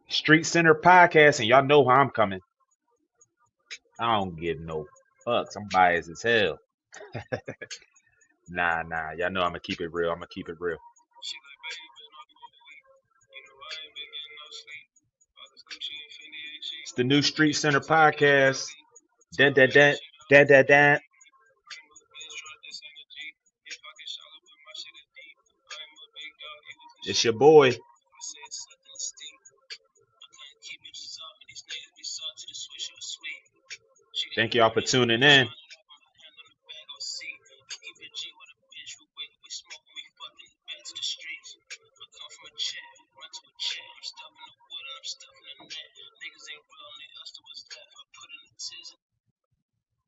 Street Center podcast, and y'all know how I'm coming. I don't give no fucks. I'm biased as hell. Nah. Y'all know I'm gonna keep it real. I'm gonna keep it real. It's the new Street Center podcast. Dun, dun, dun, dun, dun, dun. It's your boy. Thank y'all for tuning in.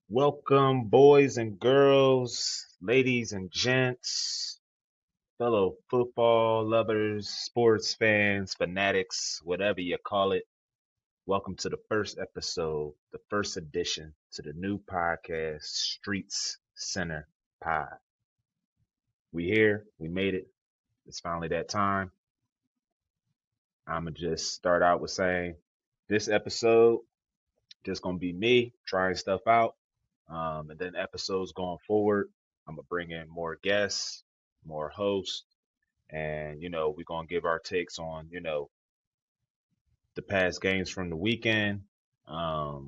Welcome, boys and girls, ladies and gents, fellow football lovers, sports fans, fanatics, whatever you call it. Welcome to the first episode, the first edition to the new podcast, Streets Center Pod. We here, we made it. It's finally that time. I'ma just start out with saying this episode just gonna be me trying stuff out. And then episodes going forward, I'm gonna bring in more guests, more hosts, and we're gonna give our takes on, the past games from the weekend. Cause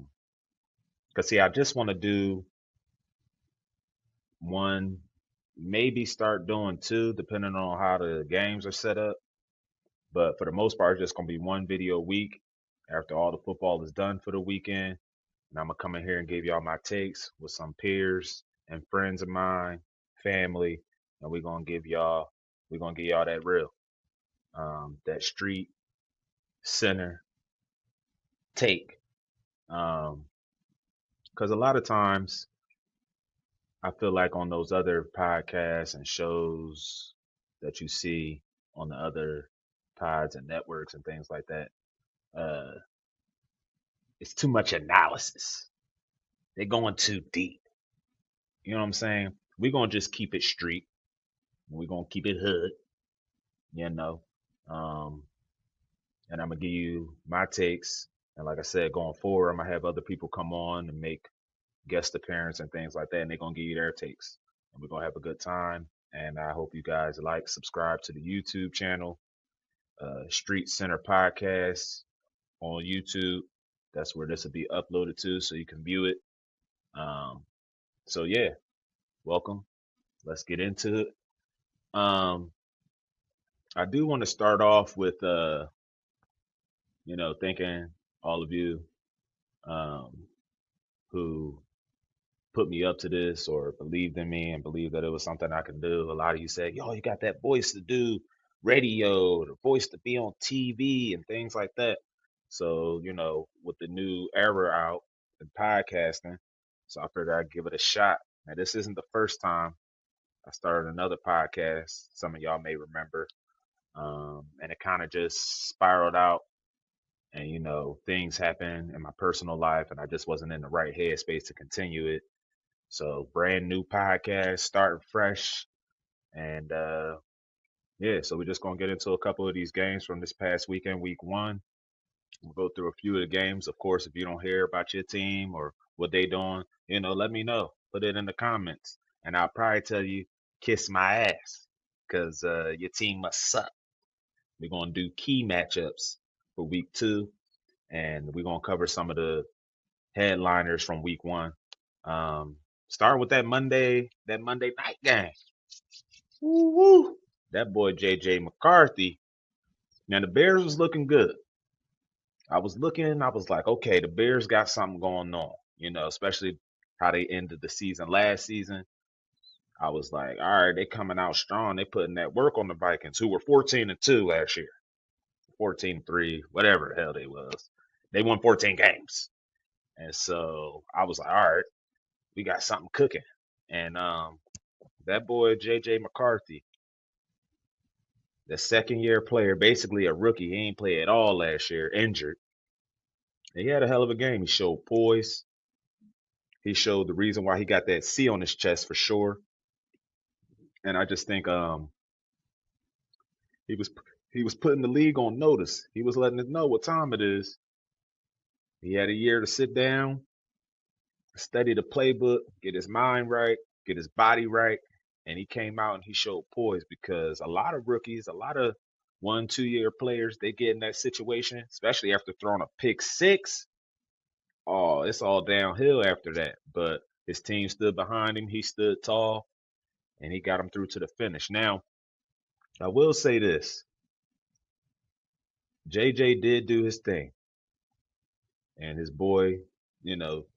see, I just want to do one, maybe start doing two, depending on how the games are set up. But for the most part, it's just gonna be one video a week after all the football is done for the weekend. And I'm gonna come in here and give y'all my takes with some peers and friends of mine, family, and we're gonna give y'all that real, that street center take. Because a lot of times I feel like on those other podcasts and shows that you see on the other pods and networks and things like that, uh, it's too much analysis. They're going too deep. You know what I'm saying? We're gonna just keep it street. We're gonna keep it hood, you know. Um, and I'm gonna give you my takes. And like I said, going forward, I'm gonna have other people come on and make guest appearance and things like that, and they're gonna give you their takes. And we're gonna have a good time. And I hope you guys like, subscribe to the YouTube channel, Street Center Podcast on YouTube. That's where this will be uploaded to, so you can view it. Um, so yeah, welcome. Let's get into it. Um, I do want to start off with thanking all of you um, who put me up to this or believed in me and believed that it was something I could do. A lot of you said, "Yo, you got that voice to do radio, the voice to be on TV and things like that." So, with the new era out in podcasting, so I figured I'd give it a shot. Now, this isn't the first time I started another podcast. Some of y'all may remember. And it kind of just spiraled out, and things happened in my personal life, and I just wasn't in the right headspace to continue it. So brand new podcast, starting fresh, and yeah. So we're just gonna get into a couple of these games from this past weekend, week one. We'll go through a few of the games. Of course, if you don't hear about your team or what they doing, let me know. Put it in the comments, and I'll probably tell you, kiss my ass, cause your team must suck. We're gonna do key matchups for week two, and we're gonna cover some of the headliners from week one. Um, Start with that Monday night game. Woo woo. That boy JJ McCarthy. Now the Bears was looking good. I was like, okay, the Bears got something going on, especially how they ended the season last season. I was like, all right, they coming out strong. They putting that work on the Vikings, who were 14-2 last year. 14-3, whatever the hell they was. They won 14 games. And so I was like, all right, we got something cooking. And that boy JJ McCarthy, the second year player, basically a rookie. He ain't play at all last year, injured. He had a hell of a game. He showed poise. He showed the reason why he got that C on his chest for sure. And I just think he was He was putting the league on notice. He was letting it know what time it is. He had a year to sit down, study the playbook, get his mind right, get his body right, and he came out and he showed poise because a lot of rookies, a lot of 1, 2 year players, they get in that situation, especially after throwing a pick six. Oh, it's all downhill after that. But his team stood behind him. He stood tall, and he got him through to the finish. Now, I will say this: JJ did do his thing, and his boy,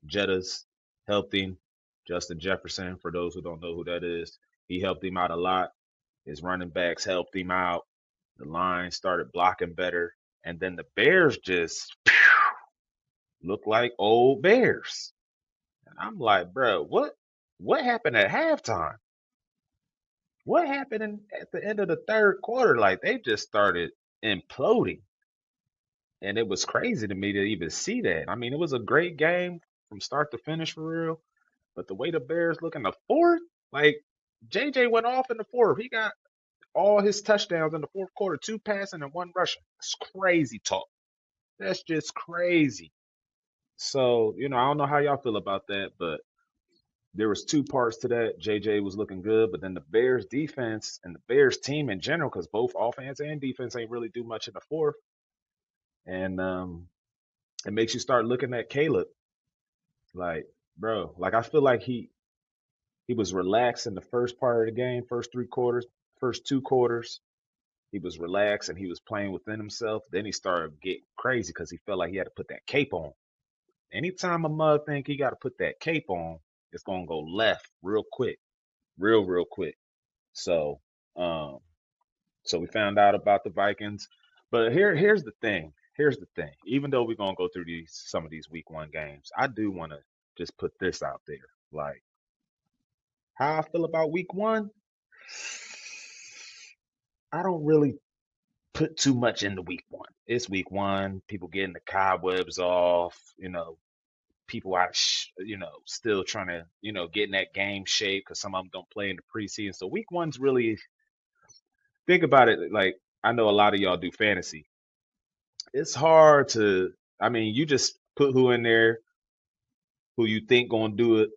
Jetta's helped him. Justin Jefferson, for those who don't know who that is, he helped him out a lot. His running backs helped him out. The line started blocking better, and then the Bears just looked like old Bears. And I'm like, bro, what happened at halftime? What happened at the end of the third quarter? Like they just started imploding. And it was crazy to me to even see that. I mean, it was a great game from start to finish for real. But the way the Bears look in the fourth, like JJ went off in the fourth. He got all his touchdowns in the fourth quarter, 2 passing and 1 rushing. It's crazy talk. That's just crazy. So, I don't know how y'all feel about that, but there was two parts to that. JJ was looking good, but then the Bears defense and the Bears team in general, because both offense and defense ain't really do much in the fourth. And it makes you start looking at Caleb like, bro, like I feel like he was relaxed in the first part of the game, first 3 quarters, first 2 quarters. He was relaxed and he was playing within himself. Then he started getting crazy because he felt like he had to put that cape on. Anytime a mug think he got to put that cape on, it's gonna go left real quick, real quick. So, um, so we found out about the Vikings. But here's the thing. Here's the thing. Even though we're gonna go through some of these week 1 games, I do want to just put this out there. Like how I feel about week 1, I don't really put too much into week 1. It's week 1. People getting the cobwebs off. People out, still trying to, get in that game shape because some of them don't play in the preseason. So week 1's really think about it. Like I know a lot of y'all do fantasy. It's hard to. I mean, you just put who in there, who you think gonna do it.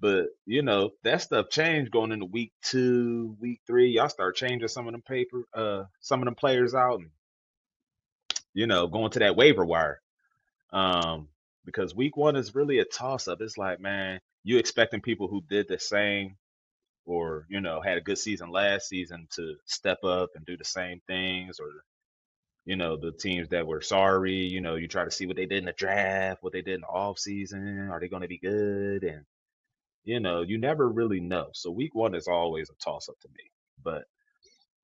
But that stuff changed going into week 2, week 3. Y'all start changing some of them players out, and going to that waiver wire. Um, because week 1 is really a toss up. It's like, man, you expecting people who did the same or, had a good season last season to step up and do the same things, or, the teams that were sorry, you try to see what they did in the draft, what they did in the off season. Are they going to be good? And, you never really know. So week 1 is always a toss up to me. But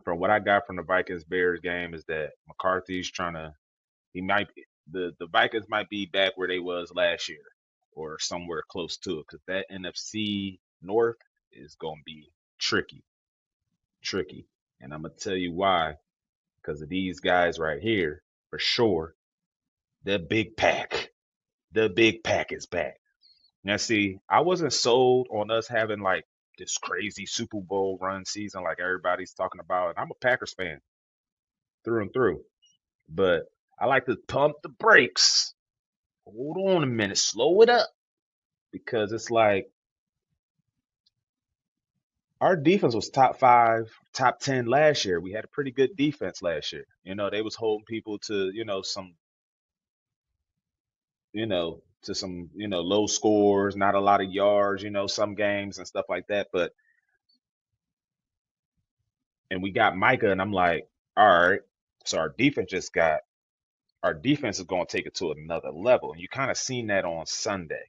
from what I got from the Vikings Bears game is that McCarthy's trying to he might the Vikings might be back where they was last year or somewhere close to it because that NFC North is gonna be tricky, tricky. And I'm gonna tell you why, because of these guys right here, for sure. The big pack. The big pack is back. Now see, I wasn't sold on us having like this crazy Super Bowl run season like everybody's talking about. And I'm a Packers fan through and through. But I like to pump the brakes. Hold on a minute, slow it up because it's like our defense was top 5, top 10 last year. We had a pretty good defense last year. They was holding people to, to some, low scores, not a lot of yards, some games and stuff like that. But and we got Micah, and I'm like, all right, so our defense is going to take it to another level, and you kind of seen that on Sunday.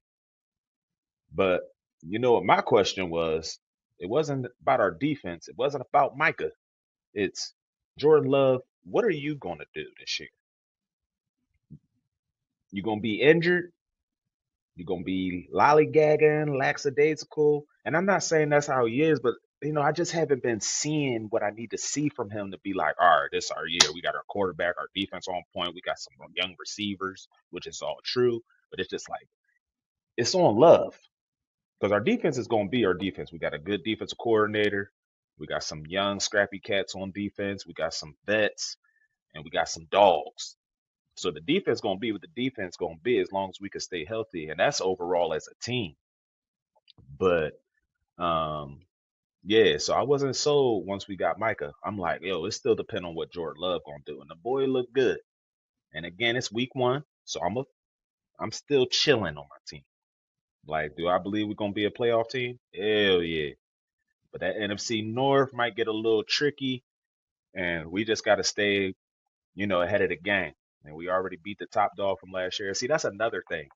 But you know what my question was? It wasn't about our defense. It wasn't about Micah. It's Jordan Love. What are you going to do this year? You going to be injured? You going to be lollygagging, lackadaisical? And I'm not saying that's how he is, but I just haven't been seeing what I need to see from him to be like, all right, this is our year. We got our quarterback, our defense on point. We got some young receivers, which is all true. But it's just like it's on Love. Because our defense is going to be our defense. We got a good defensive coordinator. We got some young, scrappy cats on defense. We got some vets. and we got some dogs. So the defense gonna be what the defense gonna be as long as we can stay healthy, and that's overall as a team. But um, yeah, so I wasn't sold once we got Micah. I'm like, yo, it still depend on what Jordan Love gonna do, and the boy looked good. And again, it's week 1, so I'm still chilling on my team. Like, do I believe we're gonna be a playoff team? Hell yeah. But that NFC North might get a little tricky, and we just got to stay, ahead of the game. And we already beat the top dog from last year. See, that's another thing.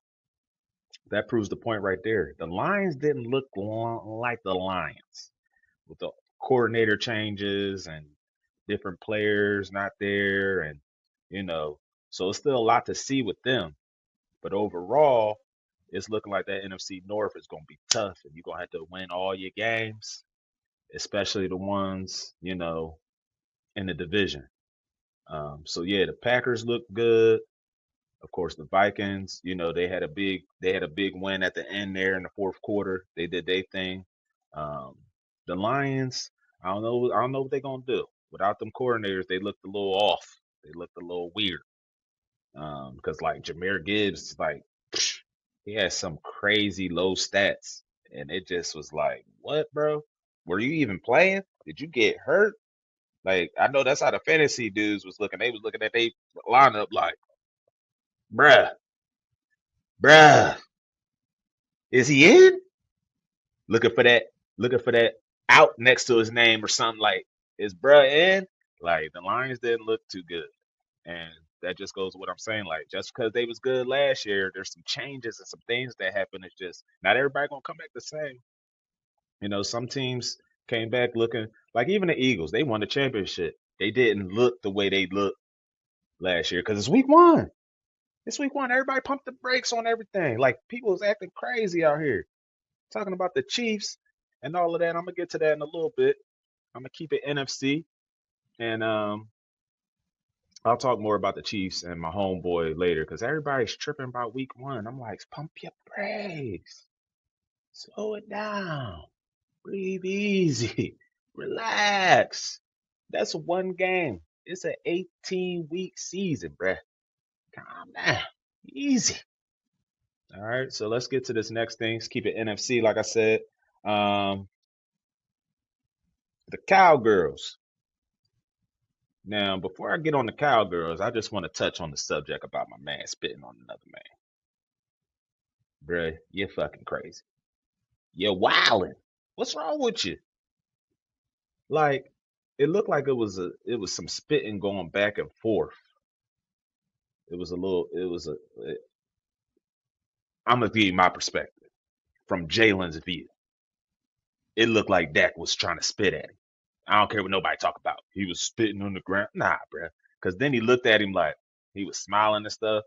That proves the point right there. The Lions didn't look like the Lions with the coordinator changes and different players not there, and you know, so it's still a lot to see with them. But overall, it's looking like that NFC North is going to be tough, and you're going to have to win all your games, especially the ones, in the division. So yeah, the Packers look good. Of course, the Vikings, they had a big win at the end there in the fourth quarter. They did their thing. Um, the Lions, I don't know what they're gonna do. Without them coordinators, they looked a little off. They looked a little weird. Because like Jameer Gibbs, like he had some crazy low stats, and it just was like, what, bro? Were you even playing? Did you get hurt? Like, I know that's how the fantasy dudes was looking. They was looking at they lineup like, bruh, bruh, is he in? Looking for that, looking for that out next to his name or something like, is bruh in? Like, the Lions didn't look too good. And that just goes with what I'm saying. Like, just because they was good last year, there's some changes and some things that happen. It's just not everybody gonna come back the same. Some teams came back looking like even the Eagles, they won the championship. They didn't look the way they looked last year because it's week 1. It's week 1. Everybody pumped the brakes on everything. Like people was acting crazy out here. Talking about the Chiefs and all of that. I'm gonna get to that in a little bit. I'm gonna keep it NFC, and I'll talk more about the Chiefs and my homeboy later because everybody's tripping about week 1. I'm like, pump your brakes, slow it down, breathe easy, relax. That's one game. It's an 18-week season, bruh. Calm down, easy. All right, so let's get to this next thing. Let's keep it NFC, like I said. Um, the Cowgirls. Now, before I get on the Cowgirls, I just want to touch on the subject about my man spitting on another man. Bruh, you're fucking crazy. You're wilding. What's wrong with you? Like, it looked like it was some spitting going back and forth. I'm gonna give you my perspective from Jalen's view. It looked like Dak was trying to spit at him. I don't care what nobody talk about. He was spitting on the ground. Nah, bruh. Because then he looked at him like he was smiling and stuff.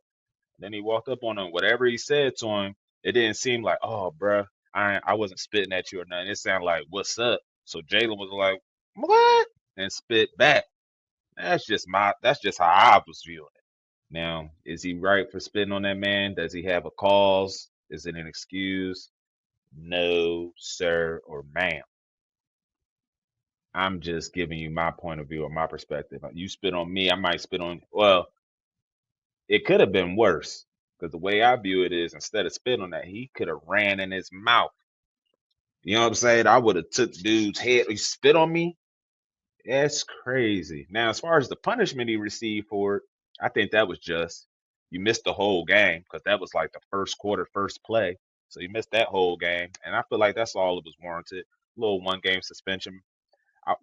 Then he walked up on him. Whatever he said to him, it didn't seem like, oh, bruh, I wasn't spitting at you or nothing. It sounded like, what's up? So Jalen was like, what? And spit back. That's just how I was viewing it. Now, is he right for spitting on that man? Does he have a cause? Is it an excuse? No, sir, or ma'am. I'm just giving you my point of view or my perspective. You spit on me, I might spit on. Well, it could have been worse because the way I view it is, instead of spit on that, he could have ran in his mouth. You know what I'm saying? I would have took dude's head. He spit on me. That's crazy. Now, as far as the punishment he received for it, I think that was just. You missed the whole game because that was like the first quarter, first play. So you missed that whole game, and I feel like that's all it was warranted. A little 1 game suspension.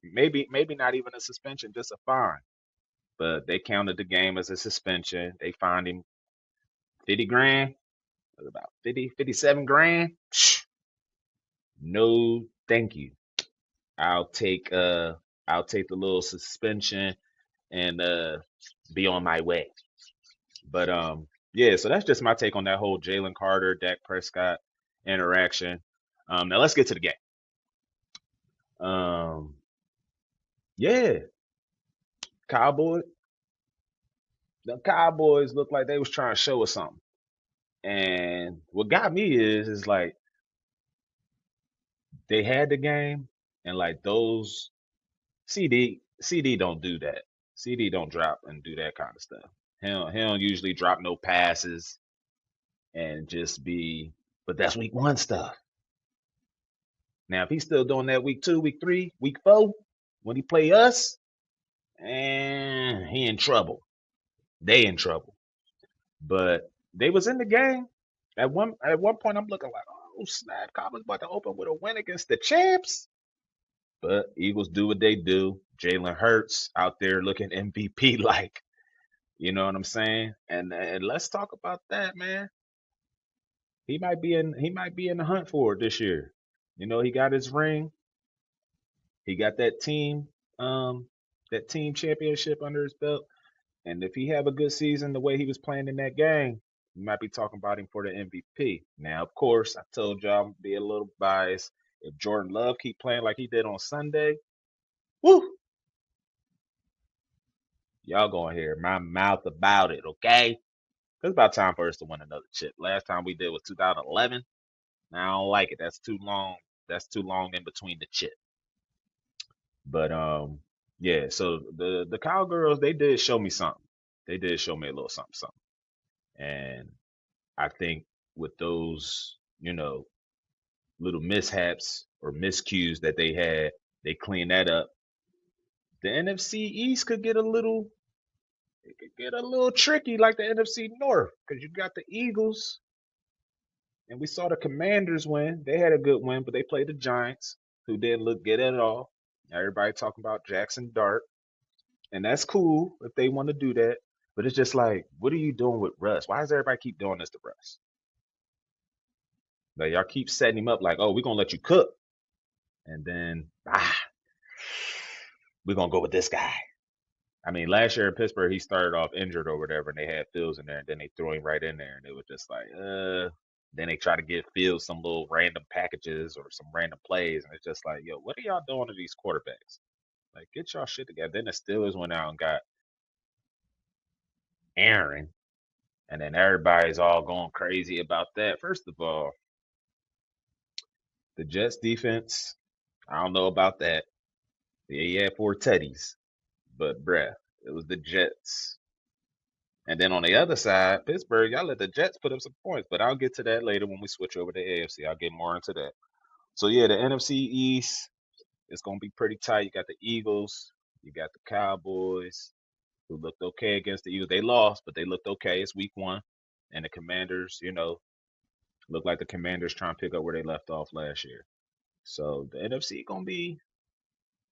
Maybe not even a suspension, just a fine. But they counted the game as a suspension. They fined him 50 grand, about 50, 57 grand. No, thank you. I'll take uh I'll take the little suspension and be on my way. But yeah, so that's just my take on that whole Jalen Carter, Dak Prescott interaction. Now let's get to the game. Um yeah, Cowboy the Cowboys looked like they was trying to show us something. And what got me is like they had the game and like those CD don't do that. CD don't drop and do that kind of stuff. He don't usually drop no passes and just be. But that's week one stuff. Now if he's still doing that week two, week three, week four, when he play us, and he in trouble. They in trouble. But they was in the game. At one point I'm looking like, oh snap, Cowboys about to open with a win against the champs. But Eagles do what they do. Jalen Hurts out there looking MVP like, you know what I'm saying? And let's talk about that, man. He might be in the hunt for it this year. You know, he got his ring. He got um that team championship under his belt. And if he have a good season the way he was playing in that game, we might be talking about him for the MVP. Now, of course, I told y'all I'm be a little biased. If Jordan Love keep playing like he did on Sunday, woo, y'all gonna hear my mouth about it, okay? 'Cause it's about time for us to win another chip. Last time we did was 2011. Now, I don't like it. That's too long. That's too long in between the chip. But yeah. So the Cowgirls, they did show me something. They did show me a little something, something. And I think with those, little mishaps or miscues that they had, they cleaned that up. The NFC East could get a little tricky like the NFC North because you got the Eagles and we saw the Commanders win. They had a good win, but they played the Giants, who didn't look good at all. Everybody talking about Jackson Dart, and that's cool if they want to do that. But it's just like, what are you doing with Russ? Why does everybody keep doing this to Russ? Like y'all keep setting him up like, oh, we're gonna let you cook, and then we're gonna go with this guy. I mean, last year in Pittsburgh, he started off injured or whatever, and they had Fields in there, and then they threw him right in there, and it was just like, Then they try to give Fields some little random packages or some random plays, and it's just like, yo, what are y'all doing to these quarterbacks? Like, get y'all shit together. Then the Steelers went out and got Aaron, and then everybody's all going crazy about that. First of all, the Jets defense, I don't know about that. Yeah, he had four teddies, but bruh, it was the Jets. And then on the other side, Pittsburgh, y'all let the Jets put up some points, but I'll get to that later when we switch over to AFC. I'll get more into that. So yeah, the NFC East is gonna be pretty tight. You got the Eagles, you got the Cowboys, who looked okay against the Eagles. They lost, but they looked okay. It's week one. And the Commanders, look like the Commanders trying to pick up where they left off last year. So the NFC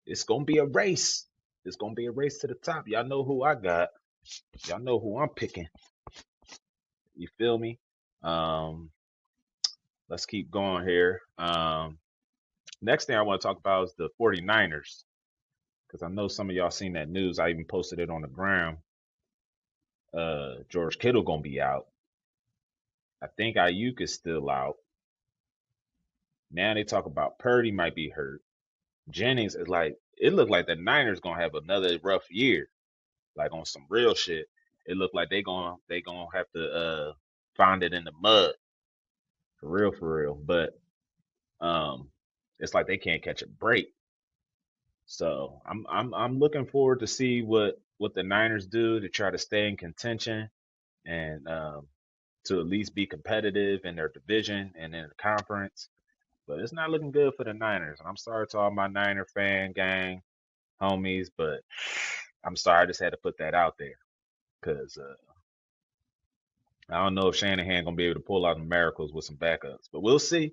it's gonna be a race. It's gonna be a race to the top. Y'all know who I got. Y'all know who I'm picking. You feel me? Um, let's keep going here. Next thing I want to talk about is the 49ers. Because I know some of y'all seen that news. I even posted it on the ground. George Kittle gonna be out. I think Ayuk is still out. Now they talk about Purdy might be hurt. Jennings is like it looked like the Niners gonna have another rough year, like on some real shit. It looked like they gonna have to find it in the mud for real, for real. But um, it's like they can't catch a break. So I'm looking forward to see what the Niners do to try to stay in contention and to at least be competitive in their division and in the conference. But it's not looking good for the Niners. And I'm sorry to all my Niner fan gang homies, but I'm sorry I just had to put that out there because I don't know if Shanahan gonna be able to pull out the miracles with some backups, but we'll see.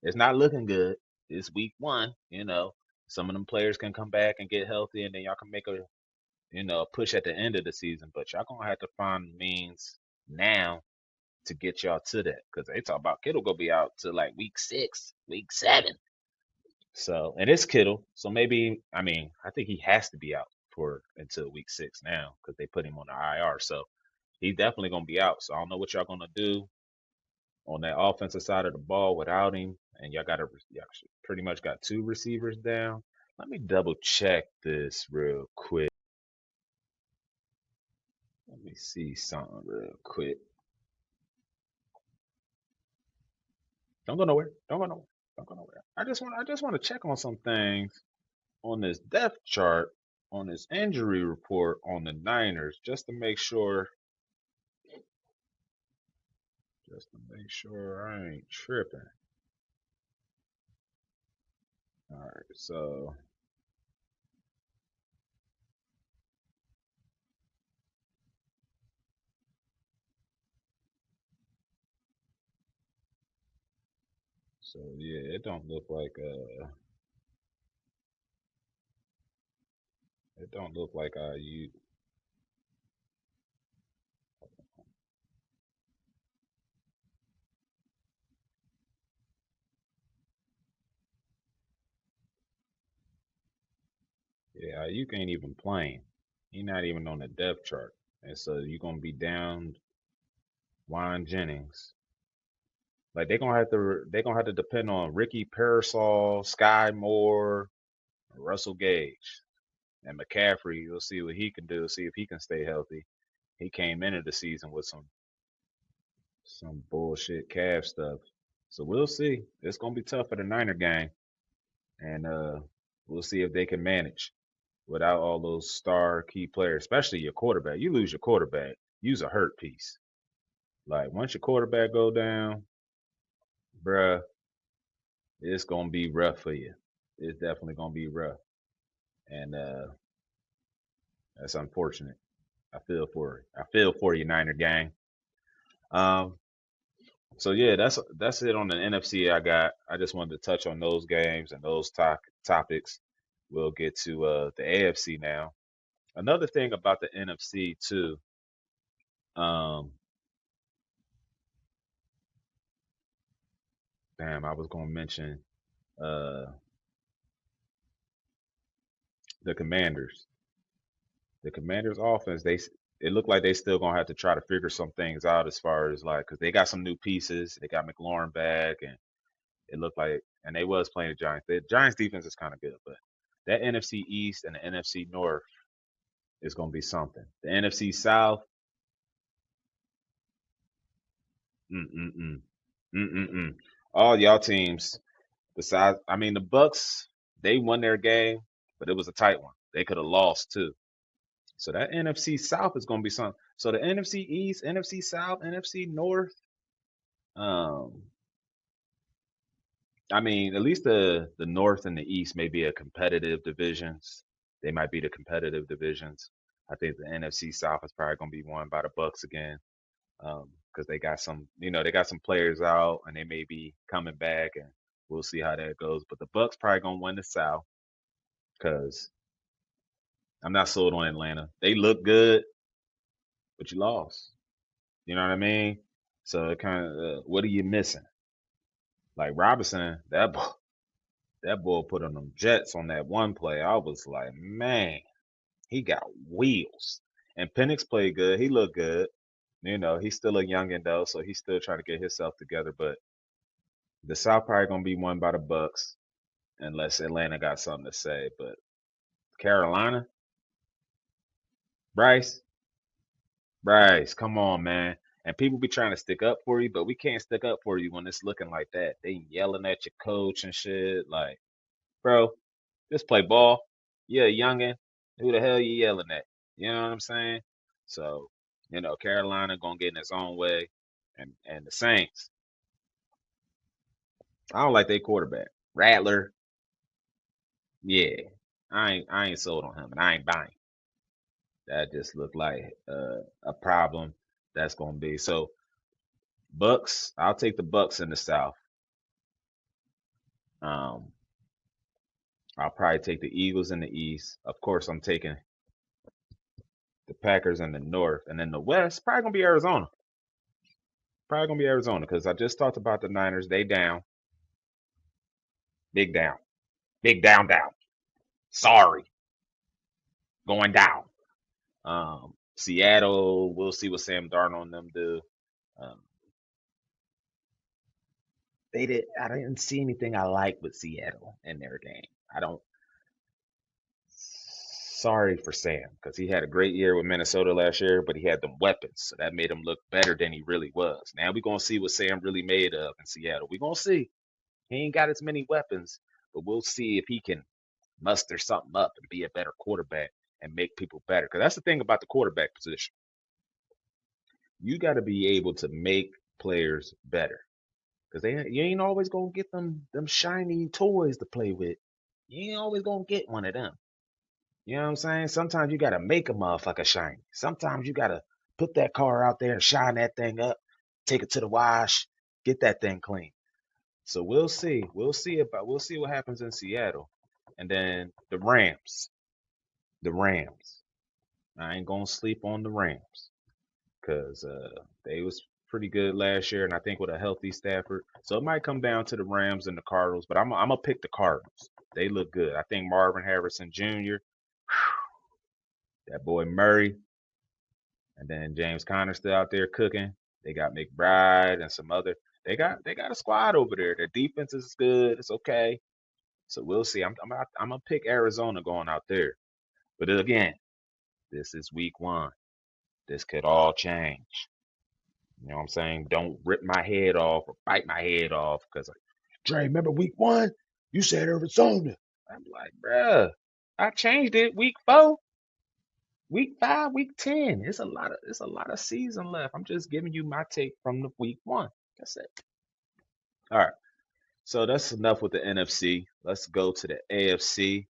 It's not looking good. It's week one. Some of them players can come back and get healthy, and then y'all can make a push at the end of the season. But y'all gonna have to find means now to get y'all to that because they talk about Kittle gonna be out to like week 6, week 7. So and it's Kittle, so maybe I mean I think he has to be out for until week 6 now because they put him on the IR. So he definitely gonna be out. So I don't know what y'all gonna do on that offensive side of the ball without him, and y'all pretty much got two receivers down. Let me double check this real quick. Let me see something real quick. Don't go nowhere. Don't go nowhere. Don't go nowhere. I just want to check on some things on this depth chart. on this injury report on the Niners just to make sure I ain't tripping. All right, so yeah, it don't look like you yeah, you ain't even playing. He's not even on the depth chart. And so you're gonna be down Juan Jennings. Like they're gonna have to depend on Ricky Parasol, Sky Moore, Russell Gage, and McCaffrey. You'll see what he can do. See if he can stay healthy. He came into the season with some bullshit calf stuff. So we'll see. It's gonna be tough for the Niner gang, and we'll see if they can manage without all those star key players, especially your quarterback. You lose your quarterback, use a hurt piece. Like once your quarterback go down, bruh, it's gonna be rough for you. It's definitely gonna be rough, and that's unfortunate. I feel for you, Niner gang. Um, so yeah, that's it on the NFC. I just wanted to touch on those games and those topics. We'll get to the AFC now. Another thing about the NFC too. Um, damn, I was gonna mention uh the Commanders. The Commanders offense, it looked like they still gonna have to try to figure some things out as far as like, cause they got some new pieces. They got McLaurin back, and it looked like, and they was playing the Giants. The Giants defense is kind of good, but that NFC East and the NFC North is gonna be something. The NFC South, mm mm mm mm mm mm. All y'all teams, besides, I mean, the Bucks, they won their game, but it was a tight one. They could have lost too. So that NFC South is going to be something. So the NFC East, NFC South, NFC North. Um, I mean, at least the North and the East may be a competitive divisions. They might be the competitive divisions. I think the NFC South is probably going to be won by the Bucks again, because they got they got some players out and they may be coming back, and we'll see how that goes. But the Bucks probably going to win the South because I'm not sold on Atlanta. They look good, but you lost. You know what I mean? So it kind of, what are you missing? Like Robinson, that boy put on them Jets on that one play. I was like, man, he got wheels. And Penix played good. He looked good. He's still a youngin' though, so he's still trying to get himself together. But the South probably gonna be won by the Bucks unless Atlanta got something to say. But Carolina, Bryce, Bryce, come on, man. And people be trying to stick up for you, but we can't stick up for you when it's looking like that. They yelling at your coach and shit. Like, bro, just play ball. Yeah, youngin. Who the hell you yelling at? You know what I'm saying? So, Carolina gonna get in its own way, and the Saints. I don't like their quarterback, Rattler. Yeah, I ain't sold on him, and I ain't buying. That just looked like a problem that's gonna be. So Bucks, I'll take the Bucks in the South. Um, I'll probably take the Eagles in the East. Of course, I'm taking the Packers in the North, and then the West probably gonna be Arizona. Probably gonna be Arizona because I just talked about the Niners. They down, big down, big down, down. Sorry, going down. Seattle, we'll see what Sam Darnold and them do. Um, I didn't see anything I like with Seattle in their game. I don't. Sorry for Sam because he had a great year with Minnesota last year, but he had them weapons, so that made him look better than he really was. Now we're gonna see what Sam really made of in Seattle. We're gonna see. He ain't got as many weapons, but we'll see if he can muster something up and be a better quarterback and make people better. Because that's the thing about the quarterback position. You got to be able to make players better. Because you ain't always gonna get them shiny toys to play with. You ain't always gonna get one of them. You know what I'm saying? Sometimes you gotta make a motherfucker shiny. Sometimes you gotta put that car out there and shine that thing up, take it to the wash, get that thing clean. So we'll see. We'll see what happens in Seattle. And then the Rams. The Rams. I ain't gonna sleep on the Rams because they was pretty good last year, and I think with a healthy Stafford, so it might come down to the Rams and the Cardinals. But I'm gonna pick the Cardinals. They look good. I think Marvin Harrison Jr., that boy Murray, and then James Conner still out there cooking. They got McBride and some other. They got a squad over there. Their defense is good. It's okay. So we'll see. I'm gonna pick Arizona going out there. But again, this is week 1. This could all change. You know what I'm saying? Don't rip my head off or bite my head off because, like, Dre, remember week 1? You said Arizona. I'm like, bruh, I changed it week 4, week 5, week 10. It's a lot of season left. I'm just giving you my take from the week 1. That's it. All right. So that's enough with the NFC. Let's go to the AFC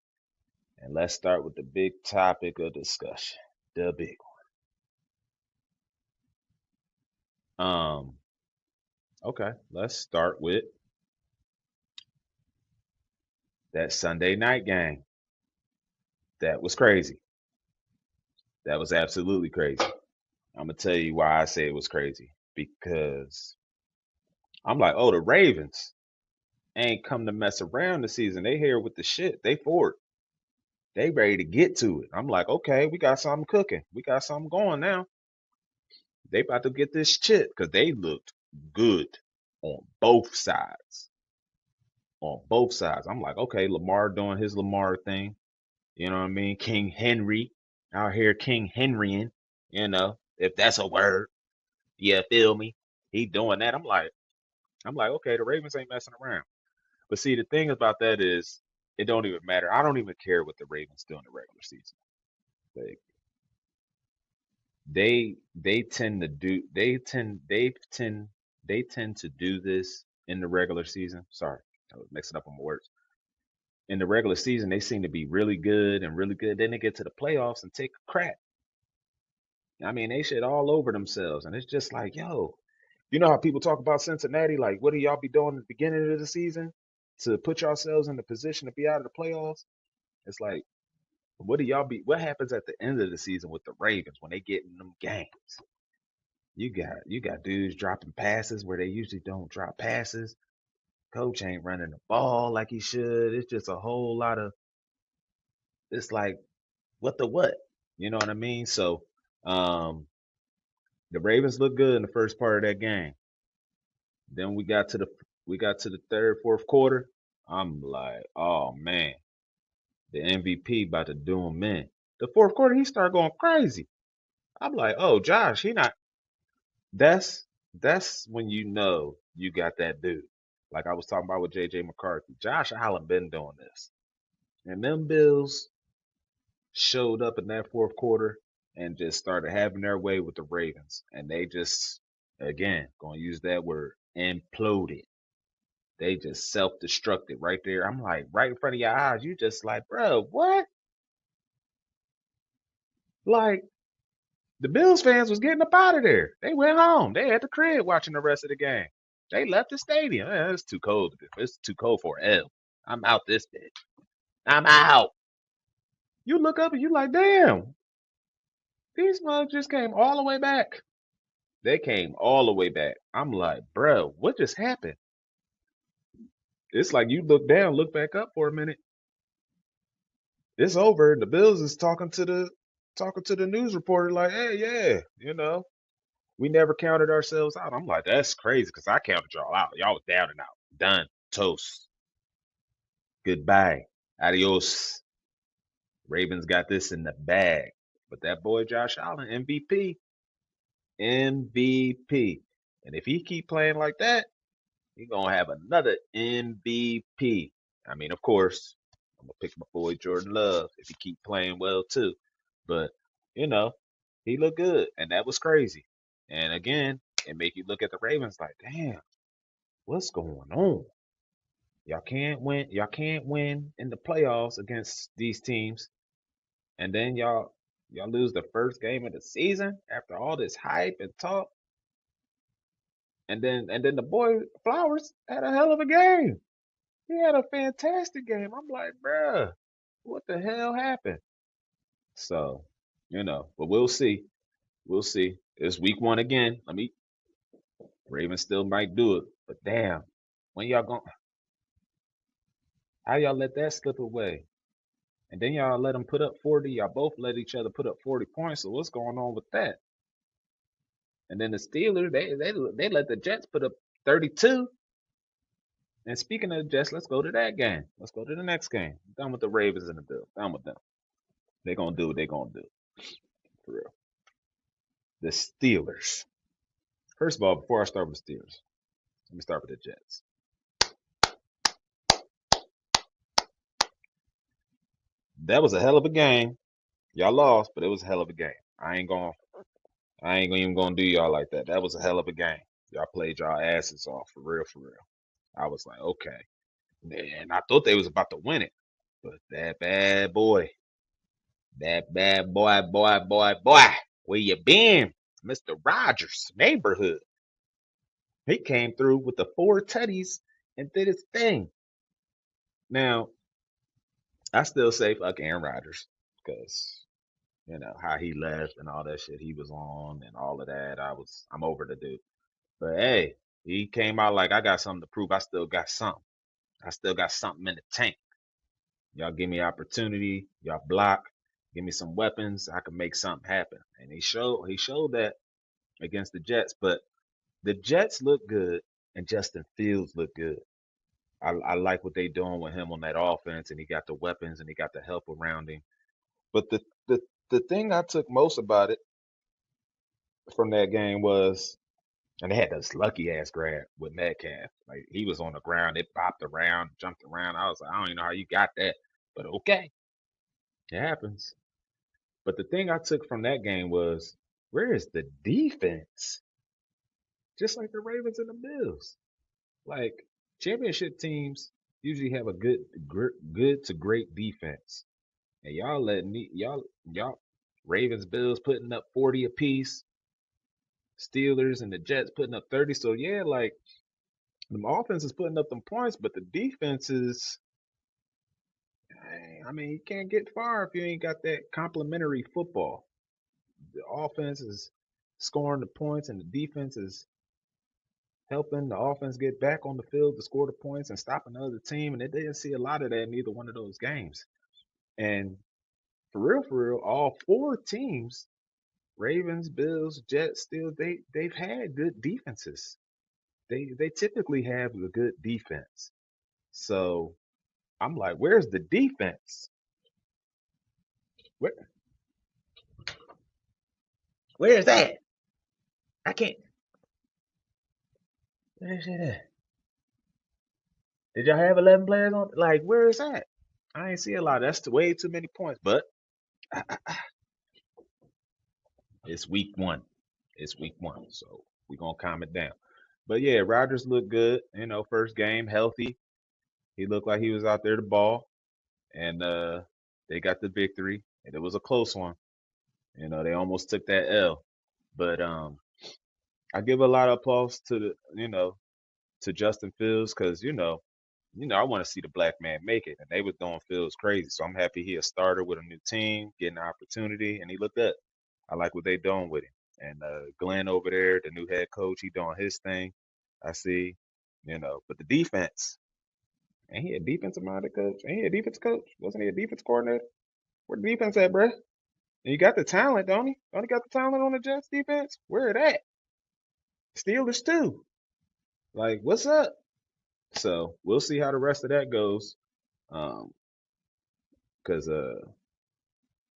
and let's start with the big topic of discussion. The big one. Okay, let's start with that Sunday night game. That was crazy. That was absolutely crazy. I'm gonna tell you why I say it was crazy. Because I'm like, oh, the Ravens ain't come to mess around this season. They here with the shit. They for it. They ready to get to it. I'm like, okay, we got something cooking. We got something going now. They about to get this chip because they looked good on both sides. On both sides. I'm like, okay, Lamar doing his Lamar thing. You know what I mean? King Henry out here, King Henryin, if that's a word. Yeah, feel me? He doing that. I'm like, okay, the Ravens ain't messing around. But see, the thing about that is, it don't even matter. I don't even care what the Ravens do in the regular season. Like, they tend to do this in the regular season. Sorry, I was mixing up on my words. In the regular season, they seem to be really good and really good. Then they get to the playoffs and take a crap. I mean, they shit all over themselves, and it's just like, yo, you know how people talk about Cincinnati? Like, what do y'all be doing at the beginning of the season to put yourselves in the position to be out of the playoffs? It's like, what happens at the end of the season with the Ravens when they get in them games? You got dudes dropping passes where they usually don't drop passes. Coach ain't running the ball like he should. It's just a whole lot of, it's like, what the what? You know what I mean? So um the Ravens look good in the first part of that game. Then we got to the third, fourth quarter. I'm like, oh man, the MVP about to do him in. The fourth quarter, he started going crazy. I'm like, oh, Josh, he not. That's that's when you know you got that dude. Like I was talking about with JJ McCarthy. Josh Allen been doing this. And them Bills showed up in that fourth quarter and just started having their way with the Ravens. And they just, again, gonna use that word, imploded. They just self-destructed right there. I'm like, right in front of your eyes. You just like, bro, what? Like, the Bills fans was getting up out of there. They went home. They at the crib watching the rest of the game. They left the stadium. It's too cold. It's too cold for L. I'm out this bitch. I'm out. You look up and you like, damn, these mugs just came all the way back. They came all the way back. I'm like, bro, what just happened? It's like you look down, look back up for a minute. It's over. The Bills is talking to the news reporter like, hey, yeah, we never counted ourselves out. I'm like, that's crazy because I counted y'all out. Y'all was down and out. Done. Toast. Goodbye. Adios. Ravens got this in the bag. But that boy Josh Allen, MVP. MVP. And if he keep playing like that, he gonna have another MVP. I mean, of course, I'm gonna pick my boy Jordan Love if he keep playing well too. But you know, he looked good, and that was crazy. And again, it make you look at the Ravens like, damn, what's going on? Y'all can't win. Y'all can't win in the playoffs against these teams, and then y'all lose the first game of the season after all this hype and talk. And then the boy Flowers had a hell of a game. He had a fantastic game. I'm like, bruh, what the hell happened? So, but we'll see. We'll see. It's week one again. Ravens still might do it, but damn, when y'all going how y'all let that slip away? And then y'all let them put up 40. Y'all both let each other put up 40 points. So what's going on with that? And then the Steelers, they let the Jets put up 32. And speaking of the Jets, let's go to that game. Let's go to the next game. Done with the Ravens and the Bills. Done with them. They gonna do what they gonna do. For real. The Steelers. First of all, before I start with the Steelers, let me start with the Jets. That was a hell of a game. Y'all lost, but it was a hell of a game. I ain't even gonna do y'all like that. That was a hell of a game. Y'all played y'all asses off for real, for real. I was like, okay. And I thought they was about to win it. But that bad boy, where you been? Mr. Rogers, neighborhood. He came through with the four tutties and did his thing. Now, I still say fuck Aaron Rodgers because how he left and all that shit he was on and all of that. I'm over the dude. But hey, he came out like I got something to prove. I still got something. I still got something in the tank. Y'all give me opportunity. Y'all block. Give me some weapons. I can make something happen. And he showed that against the Jets. But the Jets look good and Justin Fields look good. I like what they doing with him on that offense, and he got the weapons and he got the help around him. But the thing I took most about it from that game was, and they had this lucky ass grab with Metcalf. Like he was on the ground, it bopped around, jumped around. I was like, I don't even know how you got that, but okay, it happens. But the thing I took from that game was, where is the defense? Just like the Ravens and the Bills. Like championship teams usually have a good to great defense, and y'all letting y'all Ravens Bills putting up 40 apiece, Steelers and the Jets putting up 30. So yeah, like the offense is putting up them points, but the defense is. I mean, you can't get far if you ain't got that complementary football. The offense is scoring the points, and the defense is helping the offense get back on the field to score the points and stop another team. And they didn't see a lot of that in either one of those games. And for real, all four teams, Ravens, Bills, Jets, still they've had good defenses. They typically have a good defense. So I'm like, where's the defense? Where where's that? I can't. Where's it at? Did y'all have 11 players on? Like, where is that? I ain't see a lot. That's way too many points. But it's week one. It's week one, so we're gonna calm it down. But yeah, Rodgers looked good. First game healthy. He looked like he was out there to ball, and they got the victory. And it was a close one. They almost took that L. But I give a lot of applause to to Justin Fields because I want to see the black man make it, and they was doing Fields crazy. So I'm happy he a starter with a new team, getting an opportunity, and he looked up. I like what they doing with him. And Glenn over there, the new head coach, he doing his thing. I see, but the defense, ain't he a defensive minded coach? Ain't he a defense coach? Wasn't he a defense coordinator? Where the defense at, bruh? And you got the talent, don't he? Don't he got the talent on the Jets defense? Where it at? Steelers too. Like, what's up? So we'll see how the rest of that goes. Um, cause that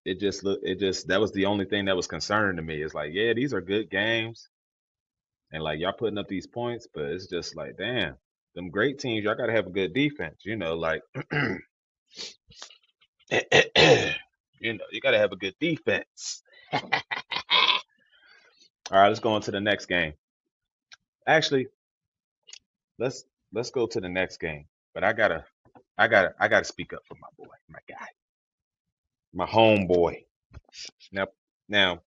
was the only thing that was concerning to me. It's like, yeah, these are good games, and like y'all putting up these points, but it's just like, damn, them great teams, y'all gotta have a good defense. Like You gotta have a good defense. All right, let's go on to the next game. Actually, let's let's go to the next game. But I gotta speak up for my boy, my guy, my homeboy. Now,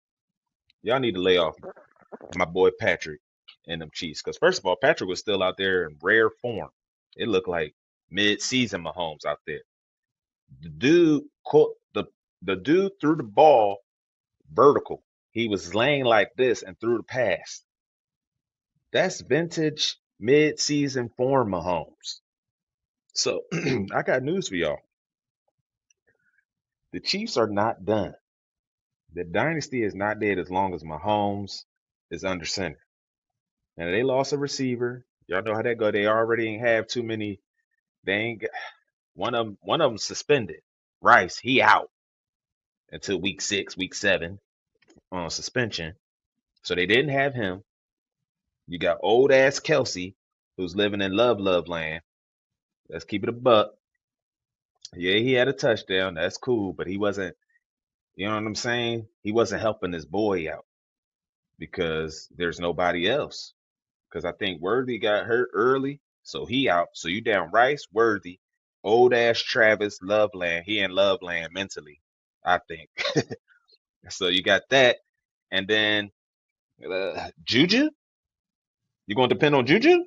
y'all need to lay off my boy Patrick and them Chiefs. Because first of all, Patrick was still out there in rare form. It looked like mid-season Mahomes out there. The dude caught the dude threw the ball vertical. He was laying like this and threw the pass. That's vintage mid-season form Mahomes. So I got news for y'all. The Chiefs are not done. The dynasty is not dead as long as Mahomes is under center. And they lost a receiver. Y'all know how that go. They already ain't have too many. They ain't got, one of them suspended. Rice, he out until week 6, week 7 on suspension. So they didn't have him. You got old ass Kelsey, who's living in love land. Let's keep it a buck. Yeah, he had a touchdown. That's cool, but he wasn't. You know what I'm saying? He wasn't helping his boy out because there's nobody else. Because I think Worthy got hurt early, so he out. So you down Rice, Worthy, old ass Travis, Loveland. He in Loveland mentally, I think. So you got that, and then Juju. You gonna depend on Juju?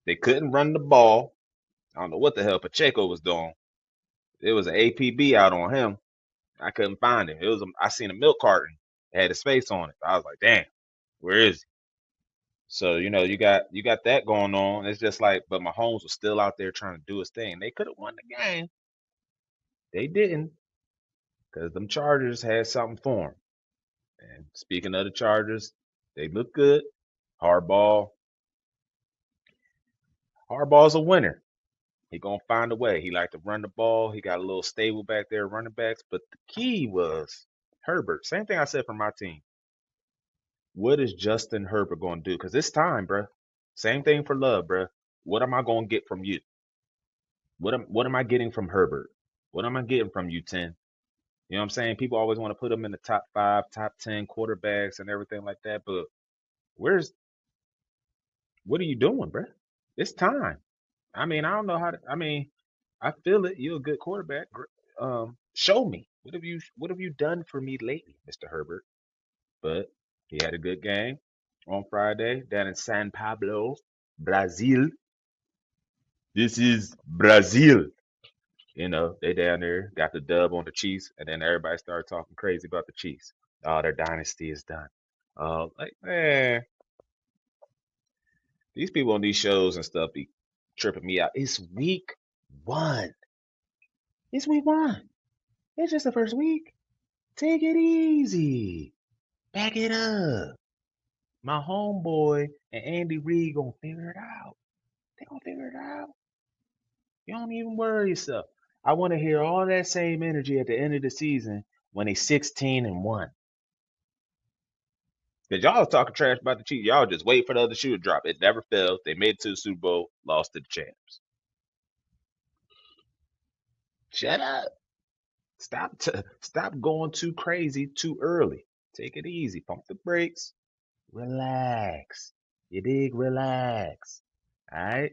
They couldn't run the ball. I don't know what the hell Pacheco was doing. It was an APB out on him. I couldn't find him. I seen a milk carton. It had his face on it. I was like, damn, where is he? So you got that going on. It's just like, but Mahomes was still out there trying to do his thing. They could have won the game. They didn't because them Chargers had something for them. And speaking of the Chargers, they look good. Harbaugh, Harbaugh's a winner. He gonna find a way. He like to run the ball. He got a little stable back there, running backs. But the key was Herbert. Same thing I said for my team. What is Justin Herbert gonna do? Because it's time, bruh. Same thing for Love, bruh. What am I gonna get from you? What am I getting from Herbert? What am I getting from you, 10? You know what I'm saying? People always want to put him in the top 5, top 10 quarterbacks and everything like that. But where's what are you doing, bruh? It's time. I mean, I don't know how to. I mean, I feel it. You're a good quarterback. Show me what have you done for me lately, Mr. Herbert? But he had a good game on Friday down in San Pablo, Brazil. This is Brazil. They down there got the dub on the Chiefs, and then everybody started talking crazy about the Chiefs. Oh, their dynasty is done. Like man, these people on these shows and stuff be tripping me out. It's week one. It's week one. It's just the first week. Take it easy. Back it up. My homeboy and Andy Reid gonna figure it out. They gonna figure it out. You don't even worry yourself. I want to hear all that same energy at the end of the season when they 16-1. Because y'all was talking trash about the Chiefs. Y'all just wait for the other shoe to drop. It never failed. They made it to the Super Bowl, lost to the champs. Shut up. Stop going too crazy too early. Take it easy. Pump the brakes. Relax. You dig? Relax. All right.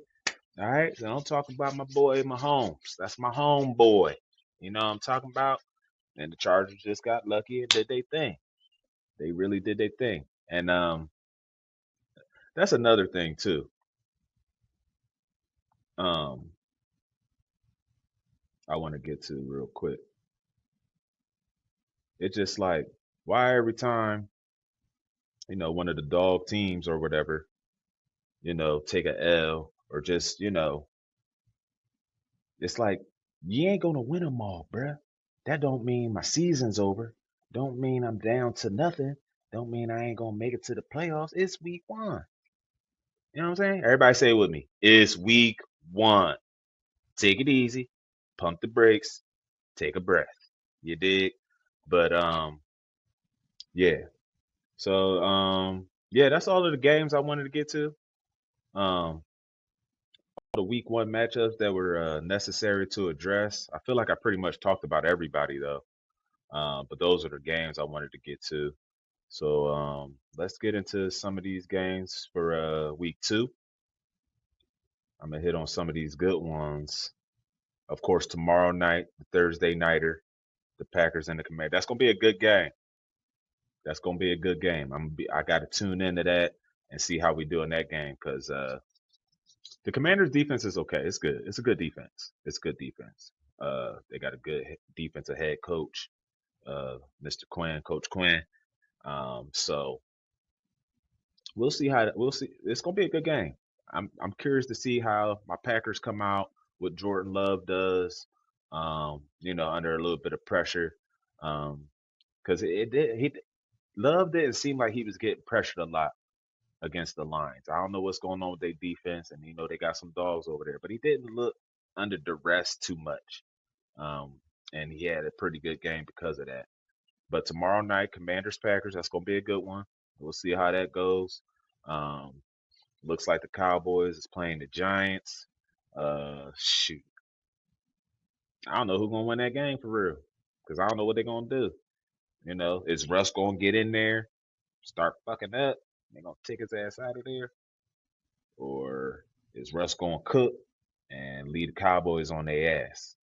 All right. So don't talk about my boy Mahomes. That's my homeboy. You know what I'm talking about? And the Chargers just got lucky and did their thing. They really did their thing. And that's another thing too. Um, I want to get to real quick. It's just like why every time one of the dog teams or whatever take a L or just it's like you ain't gonna win them all, bruh. That don't mean my season's over. Don't mean I'm down to nothing. Don't mean I ain't gonna make it to the playoffs. It's week one. You know what I'm saying? Everybody say it with me. It's week one. Take it easy. Pump the brakes. Take a breath. You dig? But yeah. So yeah, that's all of the games I wanted to get to. Um, the week one matchups that were necessary to address. I feel like I pretty much talked about everybody though. But those are the games I wanted to get to. So let's get into some of these games for week 2. I'm gonna hit on some of these good ones. Of course, tomorrow night, the Thursday nighter, the Packers and the Commanders. That's gonna be a good game. That's gonna be a good game. I gotta tune into that and see how we do in that game because the Commanders' defense is okay. It's good. It's a good defense. It's good defense. They got a good defensive head coach, Mr. Quinn, Coach Quinn. So we'll see. It's gonna be a good game. I'm curious to see how my Packers come out, what Jordan Love does. Under a little bit of pressure. Because it did he Love didn't seem like he was getting pressured a lot against the Lions. I don't know what's going on with their defense, and they got some dogs over there, but he didn't look under duress too much. Um, and he had a pretty good game because of that. But tomorrow night, Commanders Packers, that's gonna be a good one. We'll see how that goes. Um, Looks like the Cowboys is playing the Giants. Shoot, I don't know who's gonna win that game for real, because I don't know what they're gonna do. Is Russ gonna get in there, start fucking up? They gonna take his ass out of there, or is Russ gonna cook and lead the Cowboys on their ass?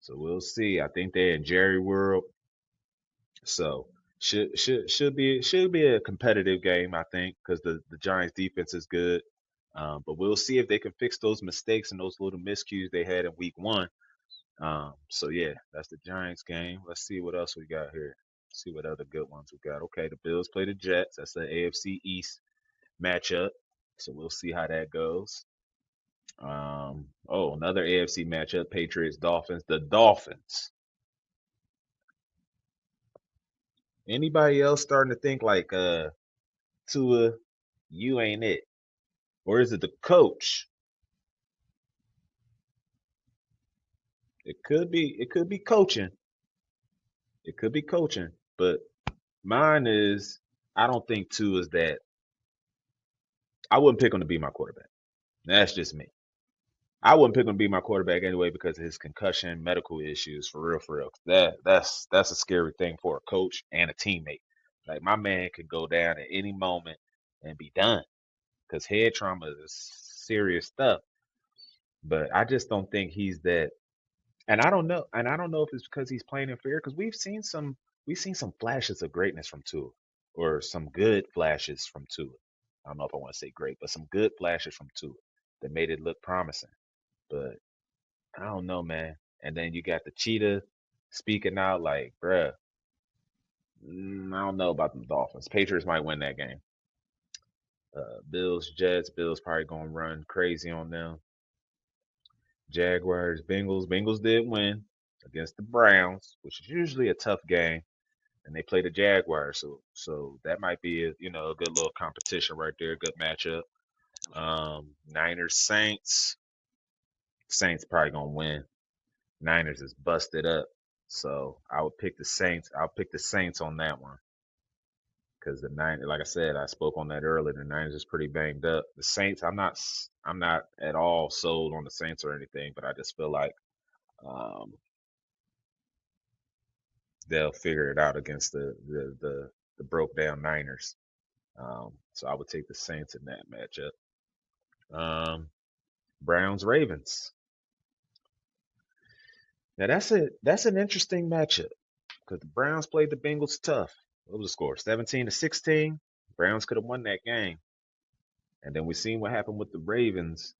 So we'll see. I think they're in Jerry World, so should be a competitive game. I think because the Giants defense is good. But we'll see if they can fix those mistakes and those little miscues they had in week 1. So yeah, that's the Giants game. Let's see what else we got here. See what other good ones we got. Okay, the Bills play the Jets. That's the AFC East matchup. So we'll see how that goes. Another AFC matchup: Patriots Dolphins. The Dolphins. Anybody else starting to think like Tua, you ain't it, or is it the coach? It could be. It could be coaching. It could be coaching, but mine is I don't think Tua is that. I wouldn't pick him to be my quarterback. That's just me. I wouldn't pick him to be my quarterback anyway because of his concussion, medical issues. For real, for real. That's a scary thing for a coach and a teammate. Like my man could go down at any moment and be done because head trauma is serious stuff. But I just don't think he's that. And I don't know if it's because he's playing in fear because we've seen some flashes of greatness from Tua, or some good flashes from Tua. I don't know if I want to say great, but some good flashes from Tua that made it look promising. But I don't know, man. And then you got the cheetah speaking out like, bruh, I don't know about the Dolphins. Patriots might win that game. Bills, Jets. Bills probably gonna run crazy on them. Jaguars, Bengals. Bengals did win against the Browns, which is usually a tough game, and they play the Jaguars, so that might be a good little competition right there, good matchup. Niners, Saints. Saints probably gonna win. Niners is busted up, so I would pick the Saints. I'll pick the Saints on that one because the Niners, like I said, I spoke on that earlier. The Niners is pretty banged up. The Saints, I'm not at all sold on the Saints or anything, but I just feel like um, they'll figure it out against the broke down Niners. So I would take the Saints in that matchup. Um, Browns Ravens. Now that's an interesting matchup because the Browns played the Bengals tough. What was the score? 17-16. Browns could have won that game. And then we seen what happened with the Ravens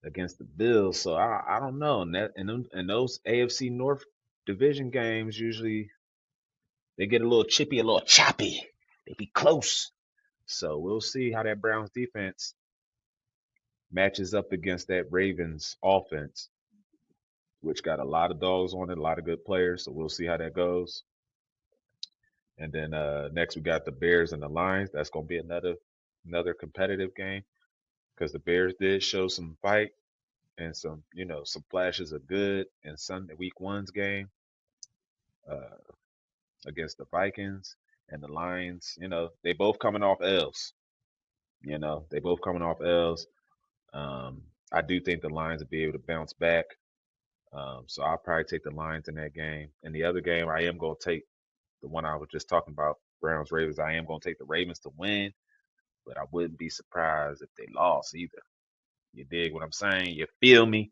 against the Bills. So I don't know. And those AFC North division games usually they get a little chippy, a little choppy. They be close. So we'll see how that Browns defense matches up against that Ravens offense, which got a lot of dogs on it, a lot of good players. So we'll see how that goes. And then next we got the Bears and the Lions. That's gonna be another competitive game because the Bears did show some fight and some flashes of good in Sunday week 1's game uh, against the Vikings, and the Lions. They both coming off L's. They both coming off L's. I do think the Lions will be able to bounce back. So I'll probably take the Lions in that game. And the other game, I am going to take the one I was just talking about, Browns Ravens. I am going to take the Ravens to win, but I wouldn't be surprised if they lost either. You dig what I'm saying? You feel me?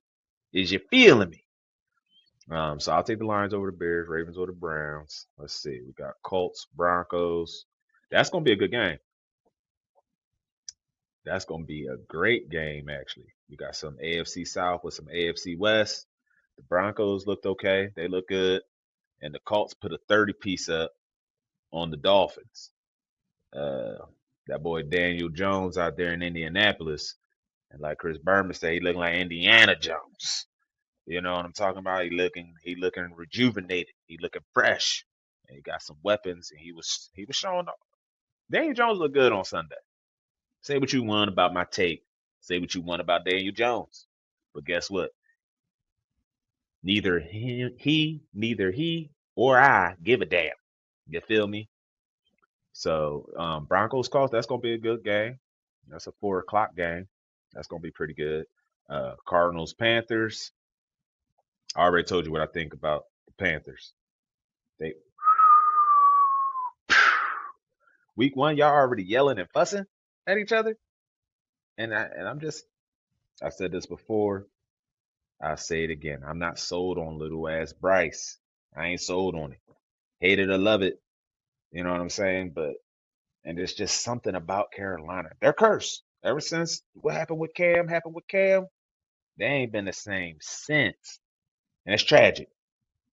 Is you feeling me? So I'll take the Lions over the Bears, Ravens over the Browns. Let's see. We got Colts, Broncos. That's going to be a good game. That's going to be a great game, actually. We got some AFC South with some AFC West. The Broncos looked okay. They look good. And the Colts put a 30 piece up on the Dolphins. Uh, that boy Daniel Jones out there in Indianapolis. And like Chris Berman said, he looking like Indiana Jones. You know what I'm talking about? He looking rejuvenated. He looking fresh. And he got some weapons and he was showing off. Daniel Jones looked good on Sunday. Say what you want about my take. Say what you want about Daniel Jones. But guess what? Neither he or I give a damn. You feel me? So Broncos Colts, that's gonna be a good game. That's a 4 o'clock game. That's gonna be pretty good. Cardinals Panthers. I already told you what I think about the Panthers. They week one, y'all already yelling and fussing at each other, I said this before. I say it again. I'm not sold on little ass Bryce. I ain't sold on it. Hate it or love it. You know what I'm saying? And there's just something about Carolina. They're cursed. Ever since what happened with Cam, they ain't been the same since. And it's tragic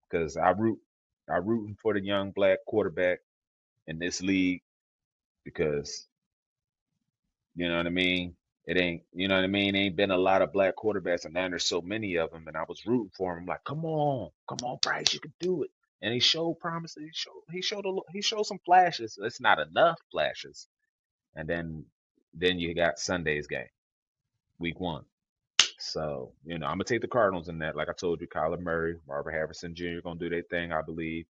because I rooting for the young black quarterback in this league because you know what I mean. It ain't, you know what I mean. Ain't been a lot of black quarterbacks, and now there's so many of them. And I was rooting for him, like, come on, Bryce, you can do it. And he showed promise. He showed some flashes. It's not enough flashes. And then you got Sunday's game, week one. So I'm gonna take the Cardinals in that. Like I told you, Kyler Murray, Marvin Harrison Jr. gonna do their thing, I believe.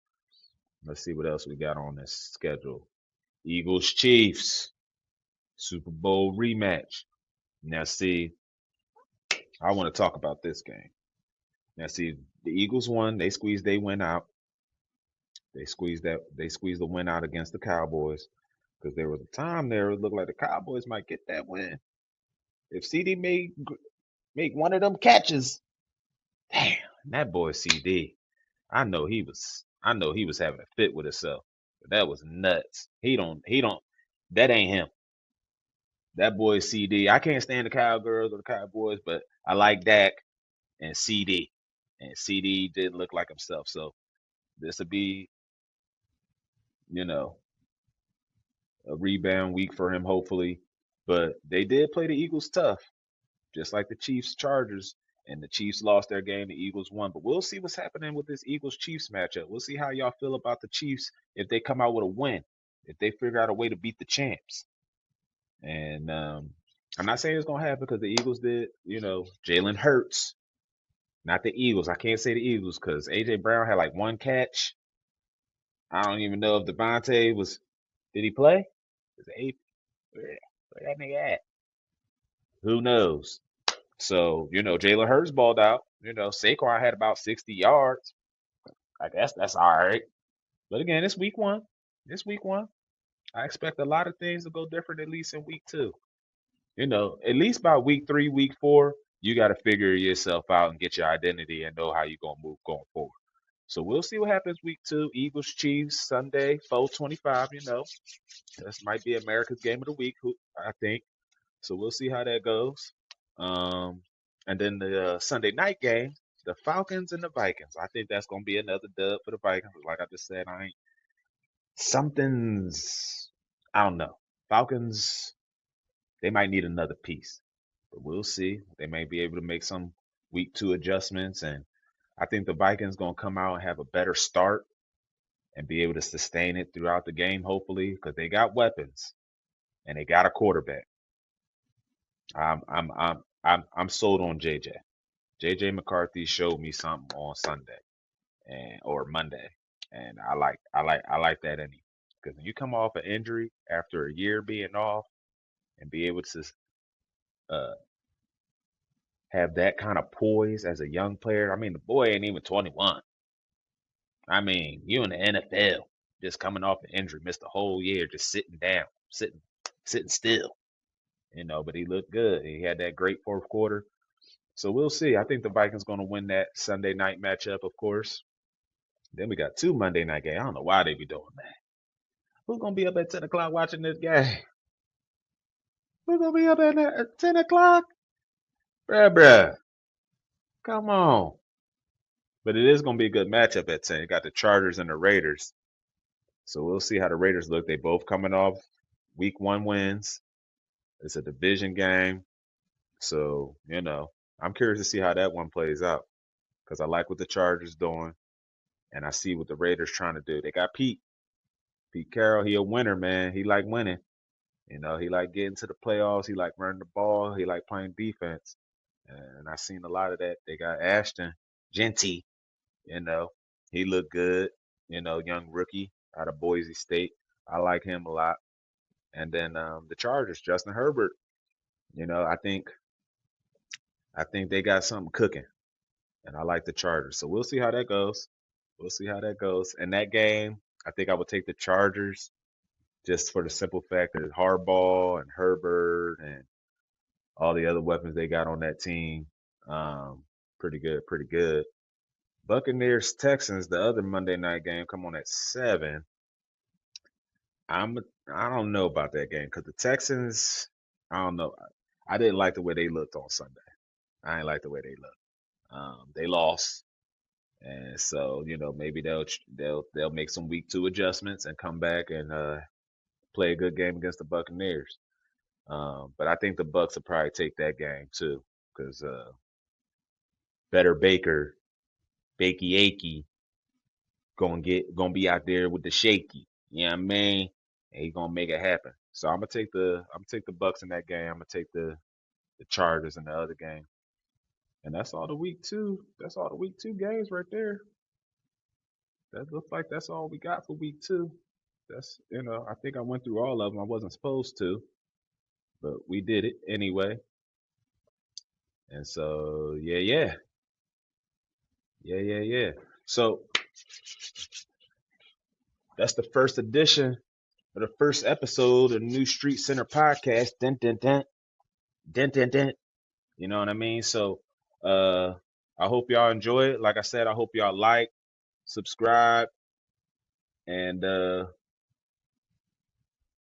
Let's see what else we got on this schedule. Eagles Chiefs Super Bowl rematch. Now see, I want to talk about this game. Now see, the Eagles won. They squeezed. They win out. They squeezed that. They squeezed the win out against the Cowboys because there was a time there it looked like the Cowboys might get that win if CD make one of them catches. Damn, that boy CD. I know he was having a fit with himself. That was nuts. He don't. That ain't him. That boy CD. I can't stand the Cowgirls or the Cowboys, but I like Dak and CD. And CD didn't look like himself. So this will be, you know, a rebound week for him, hopefully. But they did play the Eagles tough, just like the Chiefs Chargers. And the Chiefs lost their game, the Eagles won. But we'll see what's happening with this Eagles Chiefs matchup. We'll see how y'all feel about the Chiefs if they come out with a win, if they figure out a way to beat the champs. And I'm not saying it's gonna happen because the Eagles did, Jalen Hurts, not the Eagles. I can't say the Eagles because AJ Brown had like one catch. I don't even know if Devontae was. Did he play? Is it eight? Where that nigga at? Who knows? So Jalen Hurts balled out. Saquon had about 60 yards. I guess that's all right. But again, it's week one. It's week one. I expect a lot of things to go different at least in week two. At least by week three, week four, you got to figure yourself out and get your identity and know how you're gonna move going forward. So we'll see what happens week two. Eagles Chiefs Sunday 4:25. This might be America's game of the week. I think so. We'll see how that goes. Um, and then the Sunday night game, the Falcons and the Vikings. I think that's gonna be another dub for the Vikings. Like I just said, I ain't something's I don't know. Falcons, they might need another piece, but we'll see. They may be able to make some week two adjustments, and I think the Vikings gonna come out and have a better start and be able to sustain it throughout the game, hopefully, because they got weapons and they got a quarterback. I'm sold on JJ. JJ McCarthy showed me something on Sunday and or Monday, and I like that in him because when you come off an injury after a year being off and be able to uh, have that kind of poise as a young player. I mean, the boy ain't even 21. I mean, you in the NFL, just coming off an injury, missed a whole year, just sitting down, sitting still, but he looked good. He had that great fourth quarter. So we'll see. I think the Vikings going to win that Sunday night matchup, of course. Then we got two Monday night games. I don't know why they be doing that. Who's going to be up at 10 o'clock watching this game? Who's going to be up at 10 o'clock? Bruh. Come on. But it is going to be a good matchup at 10. You got the Chargers and the Raiders. So we'll see how the Raiders look. They both coming off week 1 wins. It's a division game. So, I'm curious to see how that one plays out because I like what the Chargers doing and I see what the Raiders trying to do. They got Pete Carroll. He a winner, man. He like winning. He like getting to the playoffs. He like running the ball. He like playing defense. And I seen a lot of that. They got Ashton Genty, you know, he looked good, young rookie out of Boise State. I like him a lot. And then the Chargers, Justin Herbert, I think they got something cooking. And I like the Chargers. So we'll see how that goes. We'll see how that goes. And that game, I think I would take the Chargers just for the simple fact that Harbaugh and Herbert and all the other weapons they got on that team. Pretty good, pretty good. Buccaneers Texans, the other Monday night game, come on at 7. I don't know about that game because the Texans, I don't know. I didn't like the way they looked on Sunday. I didn't like the way they looked. They lost, and so maybe they'll make some week 2 adjustments and come back and play a good game against the Buccaneers. But I think the Bucks will probably take that game too because better Baker, Bakey Akey, gonna be out there with the shaky. You know what I mean? And he's gonna make it happen. So I'm gonna take the Bucks in that game. I'm gonna take the Chargers in the other game. And that's all the week 2. That's all the week 2 games right there. That looks like that's all we got for week 2. That's I think I went through all of them. I wasn't supposed to, but we did it anyway. And so yeah. So that's the first edition of the first episode of the new Street Center podcast. Dun dun dun dun dun dun. You know what I mean? So I hope y'all enjoy it. Like I said, I hope y'all like, subscribe, and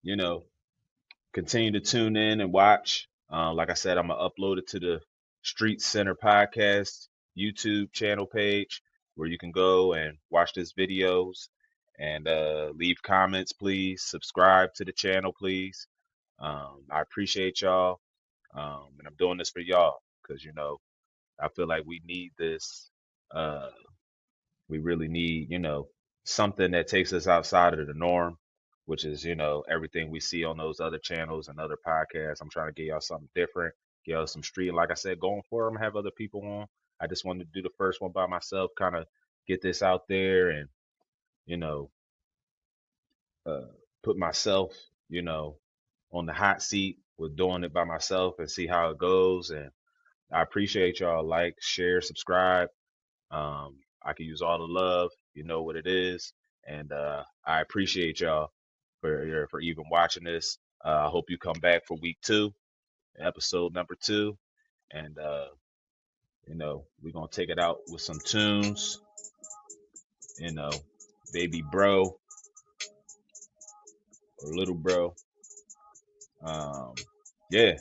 you know, continue to tune in and watch. Like I said, I'm gonna upload it to the Street Center podcast YouTube channel page where you can go and watch these videos and leave comments, please. Subscribe to the channel, please. I appreciate y'all, and I'm doing this for y'all because I feel like we need this. We really need, something that takes us outside of the norm, which is, everything we see on those other channels and other podcasts. I'm trying to get y'all something different, get y'all some street. Like I said, going for them, have other people on. I just wanted to do the first one by myself, kind of get this out there and, you know, uh, put myself, on the hot seat with doing it by myself and see how it goes. And I appreciate y'all. Like, share, subscribe. I can use all the love. You know what it is. And I appreciate y'all for even watching this. I hope you come back for week 2, episode number 2. And we're gonna take it out with some tunes, you know, baby bro or little bro. Yeah.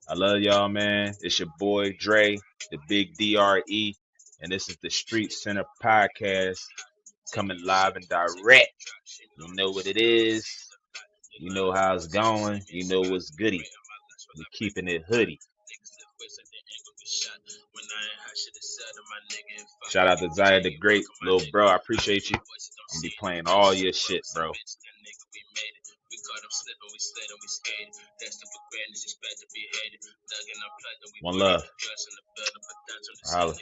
I love y'all, man. It's your boy Dre, the big DRE, and this is the Street Center podcast coming live and direct. You know what it is. You know how it's going. You know what's goody. We keeping it hoodie. Shout out to Zaya the Great, little bro. I appreciate you. I'm be playing all your shit, bro. One love. Holla.